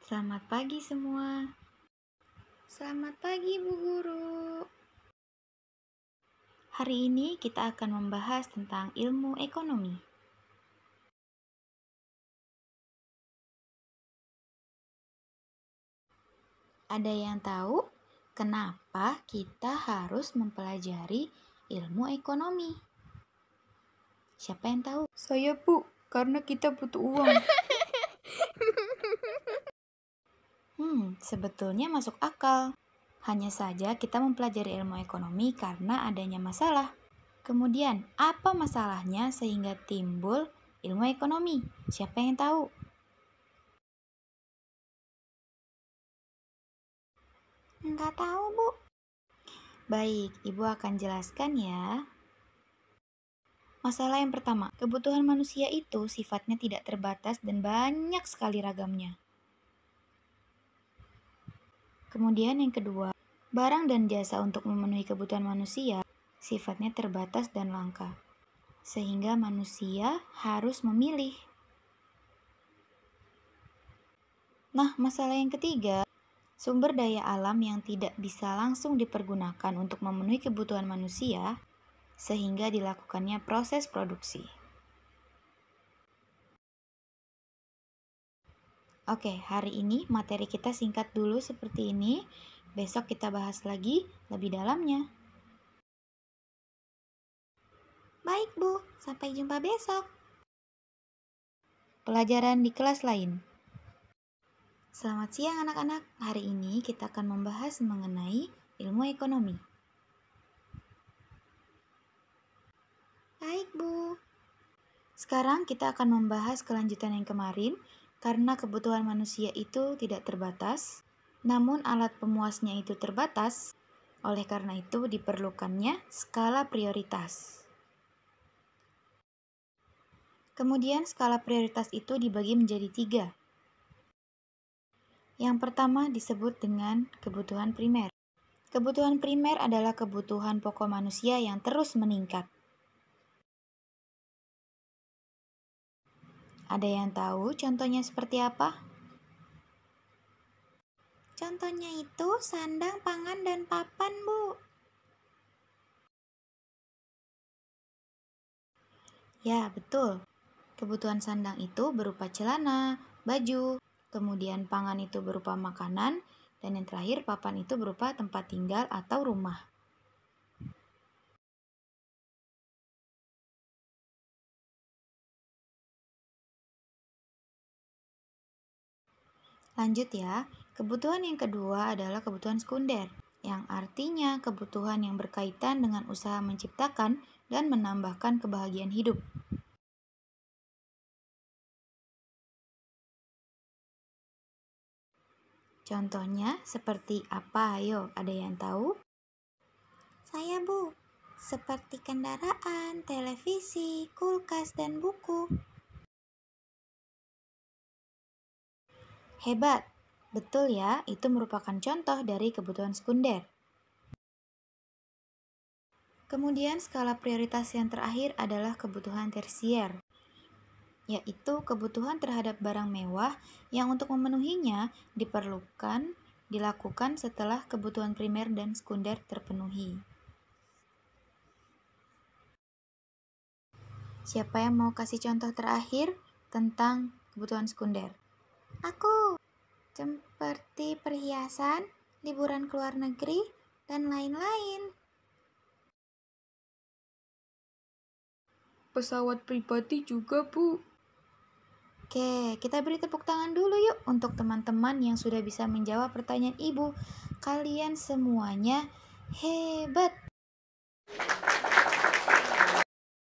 Selamat pagi semua. Selamat pagi Bu Guru. Hari ini kita akan membahas tentang ilmu ekonomi. Ada yang tahu kenapa kita harus mempelajari ilmu ekonomi? Siapa yang tahu? Saya, Bu, karena kita butuh uang. Sebetulnya masuk akal. Hanya saja kita mempelajari ilmu ekonomi karena adanya masalah. Kemudian, apa masalahnya sehingga timbul ilmu ekonomi? Siapa yang tahu? Enggak tahu, Bu. Baik, Ibu akan jelaskan ya. Masalah yang pertama, kebutuhan manusia itu sifatnya tidak terbatas dan banyak sekali ragamnya. Kemudian yang kedua, barang dan jasa untuk memenuhi kebutuhan manusia sifatnya terbatas dan langka, sehingga manusia harus memilih. Nah, masalah yang ketiga, sumber daya alam yang tidak bisa langsung dipergunakan untuk memenuhi kebutuhan manusia, sehingga dilakukannya proses produksi. Oke, hari ini materi kita singkat dulu seperti ini. Besok kita bahas lagi lebih dalamnya. Baik, Bu. Sampai jumpa besok. Pelajaran di kelas lain. Selamat siang anak-anak. Hari ini kita akan membahas mengenai ilmu ekonomi. Baik, Bu. Sekarang kita akan membahas kelanjutan yang kemarin. Karena kebutuhan manusia itu tidak terbatas, namun alat pemuasnya itu terbatas. Oleh karena itu diperlukannya skala prioritas. Kemudian skala prioritas itu dibagi menjadi 3. Yang pertama disebut dengan kebutuhan primer. Kebutuhan primer adalah kebutuhan pokok manusia yang terus meningkat. Ada yang tahu contohnya seperti apa? Contohnya itu sandang, pangan, dan papan, Bu. Ya, betul. Kebutuhan sandang itu berupa celana, baju, kemudian pangan itu berupa makanan, dan yang terakhir papan itu berupa tempat tinggal atau rumah. Lanjut ya, kebutuhan yang kedua adalah kebutuhan sekunder, yang artinya kebutuhan yang berkaitan dengan usaha menciptakan dan menambahkan kebahagiaan hidup. Contohnya seperti apa? Ayo, ada yang tahu? Saya, Bu. Seperti kendaraan, televisi, kulkas, dan buku. Hebat! Betul ya, itu merupakan contoh dari kebutuhan sekunder. Kemudian skala prioritas yang terakhir adalah kebutuhan tersier, yaitu kebutuhan terhadap barang mewah yang untuk memenuhinya dilakukan setelah kebutuhan primer dan sekunder terpenuhi. Siapa yang mau kasih contoh terakhir tentang kebutuhan sekunder? Aku. Seperti perhiasan, liburan ke luar negeri, dan lain-lain. Pesawat pribadi juga, Bu. Oke, kita beri tepuk tangan dulu yuk untuk teman-teman yang sudah bisa menjawab pertanyaan Ibu. Kalian semuanya hebat.